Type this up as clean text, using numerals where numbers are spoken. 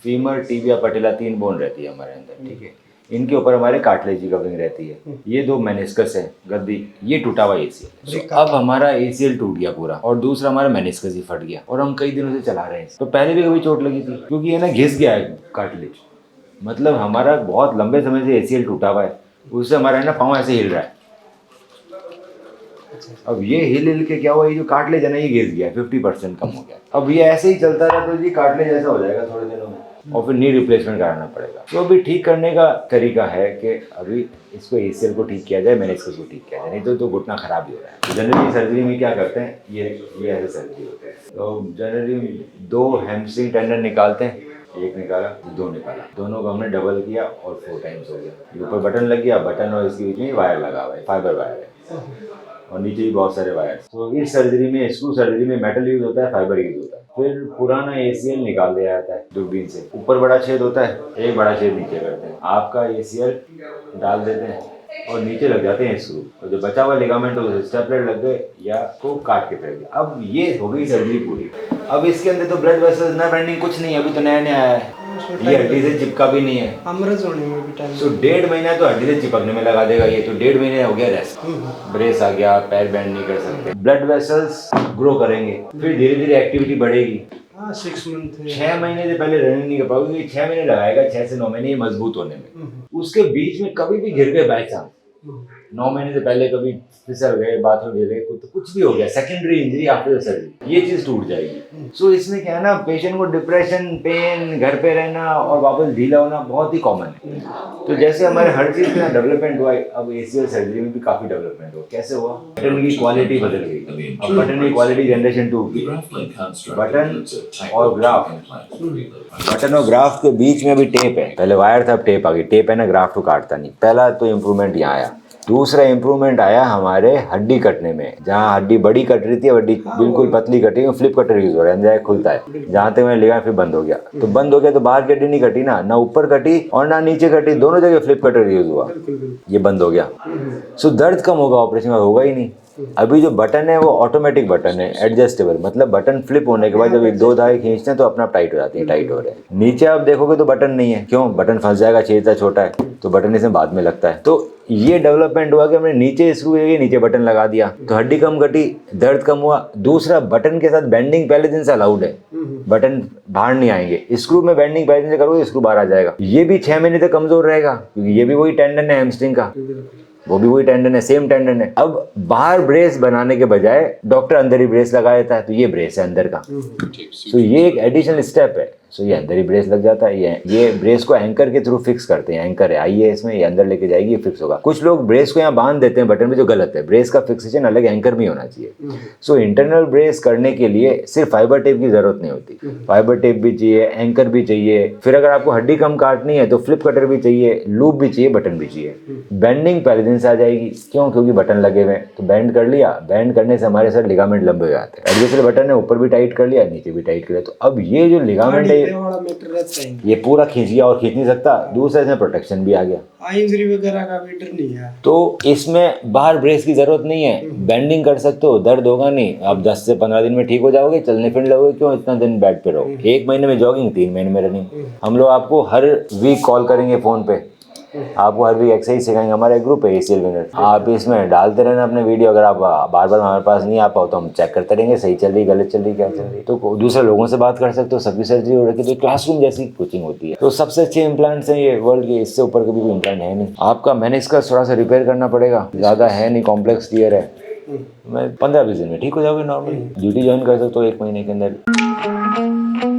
Femur, tibia, पटेला 3 bone रहती है हमारे अंदर, ठीक है। इनके ऊपर हमारे कार्टिलेज की कवरिंग रहती है। ये 2 मेनिस्कस है, गद्दी, ये टूटा हुआ एसीएल। तो अब हमारा एसीएल टूट गया पूरा और दूसरा हमारा मेनिस्कस ही फट गया और हम कई दिनों से चला रहे हैं। तो पहले भी कभी चोट लगी थी क्योंकि ये ना घिस गया है कार्टिलेज, मतलब हमारा बहुत लंबे समय से एसीएल टूटा हुआ है, उससे हमारा है ना पाँव ऐसे हिल रहा है। अब ये हिल के क्या हुआ, ये जो कार्टिलेज है ना ये घिस गया, 50% कम हो गया। अब ये ऐसे ही चलता रहा तो ये कार्टिलेज ऐसा हो जाएगा थोड़े दिनों में और फिर नी रिप्लेसमेंट कराना पड़ेगा। तो अभी ठीक करने का तरीका है कि अभी इसको एसीएल को ठीक किया जाए, मेनिस्कस को ठीक किया जाए, नहीं तो घुटना खराब ही हो रहा है। तो जनरली सर्जरी में क्या करते हैं, ये ऐसे सर्जरी होते हैं। तो जनरली 2 हैमस्ट्रिंग टेंडन निकालते हैं, एक निकाला 2 निकाला, दोनों को हमने डबल किया और 4 टाइम्स हो गया। ऊपर बटन लग गया, बटन और इसके बीच में वायर लगा हुआ है, फाइबर वायर है और नीचे भी बहुत सारे वायर। तो इस सर्जरी में, स्क्रू सर्जरी में मेटल यूज होता है, फाइबर यूज होता है। फिर पुराना एसीएल निकाल दिया जाता है दूरबीन से। ऊपर बड़ा छेद होता है, एक बड़ा छेद नीचे करते हैं, आपका एसीएल डाल देते हैं और नीचे लग जाते हैं स्क्रू, और जो बचा हुआ लिगामेंट हो स्टेपलर लग गए या को काट के फेंक दिया। अब ये हो गई सर्जरी पूरी। अब इसके अंदर तो ब्लड वेसल्स ना बेंडिंग कुछ नहीं है, अभी तो नया नया आया है, ये हड्डी से चिपका भी नहीं है, अमृत होने में भी टाइम। तो 1.5 महीना तो हड्डी से चिपकने में लगा देगा ये, तो 1.5 महीने हो गया रेस्ट, ब्रेस आ गया, पैर बेंड नहीं कर सकते, ब्लड वेसल्स ग्रो करेंगे, फिर धीरे धीरे एक्टिविटी बढ़ेगी। 6 महीने से पहले रनिंग नहीं कर पाओगे, 6 महीने लगाएगा, 6 से 9 महीने ये मजबूत होने में। उसके बीच में कभी भी गिर गए बाई चांस, 9 महीने से पहले कभी फिसल गए, बाथरूम गिर गए, कुछ भी हो गया, सेकेंडरी इंजरी आफ्टर सर्जरी, ये चीज टूट जाएगी। सो इसमें क्या है ना, पेशेंट को डिप्रेशन, पेन, घर पे रहना और वापस ढीला होना बहुत ही कॉमन है। तो जैसे हमारे हर चीज में डेवलपमेंट हुआ है, अब एसीएल सर्जरी में भी काफी डेवलपमेंट हुआ। कैसे हुआ, बटन की क्वालिटी बदल गई। अब बटन की क्वालिटी जनरेशन 2 की, बटन और ग्राफ, बटन और ग्राफ के बीच में अभी टेप है, पहले वायर था, अब टेप आ गई। टेप है ना, ग्राफ को काटता नहीं। पहला तो इम्प्रूवमेंट यहाँ आया। दूसरा इम्प्रूवमेंट आया हमारे हड्डी कटने में, जहाँ हड्डी बड़ी कट रही थी, हड्डी बिल्कुल पतली कटी है, फ्लिप कटर यूज हो रहा है, अंदर खुलता है। जहाँ तक मैंने लिया फिर बंद हो गया, तो बंद हो गया तो बाहर की हड्डी नहीं कटी ना ऊपर कटी और ना नीचे कटी, दोनों जगह फ्लिप कटर यूज हुआ, ये बंद हो गया। सो दर्द कम होगा, ऑपरेशन होगा ही नहीं। अभी जो बटन है वो ऑटोमेटिक बटन है, एडजस्टेबल, मतलब बटन फ्लिप होने के बाद जब 1-2 धागे खींचते हैं तो अपना टाइट हो जाती है, टाइट हो रहे हैं। नीचे आप देखोगे तो बटन नहीं है, क्यों, बटन फंस जाएगा, छेद छोटा है, तो बटन इसमें बाद में लगता है। तो ये डेवलपमेंट हुआ कि हमने नीचे स्क्रू के नीचे बटन लगा दिया, तो हड्डी कम कटी, दर्द कम हुआ। दूसरा, बटन के साथ बेंडिंग पहले दिन से अलाउड है, बटन बाहर नहीं आएंगे। स्क्रू में बेंडिंग पहले दिन से करोगे, स्क्रू बाहर आ जाएगा। ये भी 6 महीने तक कमजोर रहेगा क्योंकि ये भी वही टेंडन है हैमस्ट्रिंग का, वो भी वही टेंडन है, सेम टेंडन है। अब बाहर ब्रेस बनाने के बजाय डॉक्टर अंदर ही ब्रेस लगा देता है, तो ये ब्रेस है अंदर का। तो ये एक एडिशनल स्टेप है। सो ये अंदर ही ब्रेस लग जाता है। ये ब्रेस को एंकर के थ्रू फिक्स करते हैं, एंकर है, आइए इसमें, ये अंदर लेके जाएगी, ये फिक्स होगा। कुछ लोग ब्रेस को यहाँ बांध देते हैं बटन में, जो गलत है। ब्रेस का फिक्सेशन अलग एंकर में होना चाहिए। सो इंटरनल ब्रेस करने के लिए सिर्फ फाइबर टेप की जरूरत नहीं होती, फाइबर टेप भी चाहिए, एंकर भी चाहिए, फिर अगर आपको हड्डी कम काटनी है तो फ्लिप कटर भी चाहिए, लूप भी चाहिए, बटन भी चाहिए। बेंडिंग पहले दिन से आ जाएगी, क्यों, क्योंकि बटन लगे हुए हैं, तो बेंड कर लिया, बेंड करने से हमारे साथ लिगामेंट लंबे हो जाते हैं। एडजस्टेबल बटन है, ऊपर भी टाइट कर लिया, नीचे भी टाइट कर लिया, तो अब ये जो लिगामेंट है ये पूरा खींच गया और खींच नहीं सकता। दूसरा इसमें प्रोटेक्शन भी आ गया, इंजरी वगैरह का भी डर नहीं है, तो इसमें बाहर ब्रेस की जरूरत नहीं है, बेंडिंग कर सकते हो, दर्द होगा नहीं। आप 10 से 15 दिन में ठीक हो जाओगे, चलने फिरने लगोगे, क्यों इतना दिन बेड पे रहो। 1 महीने में जॉगिंग, 3 महीने में रनिंग। हम लोग आपको हर वीक कॉल करेंगे फोन पे, आपको हर वीक एक्सरसाइज सिखाएंगे। हमारा एक ग्रुप है एसीएल विनर, आप इसमें डालते रहना अपने वीडियो। अगर आप बार बार हमारे पास नहीं आ पाओ तो हम चेक करते रहेंगे, सही चल रही, गलत चल रही, क्या चल रही। तो दूसरे लोगों से बात कर सकते हो, सबकी सर्जरी हो रही है, तो क्लासरूम जैसी कोचिंग होती है। तो सबसे अच्छे इम्प्लांट्स हैं ये वर्ल्ड के, इससे ऊपर कभी कोई इम्प्लांट है नहीं। आपका मेनिस्कस थोड़ा सा रिपेयर करना पड़ेगा, ज़्यादा है नहीं, कॉम्प्लेक्स टीयर है, मैं 15-20 दिन में ठीक हो जाओगे नॉर्मल। ड्यूटी ज्वाइन कर सकते हो 1 महीने के अंदर।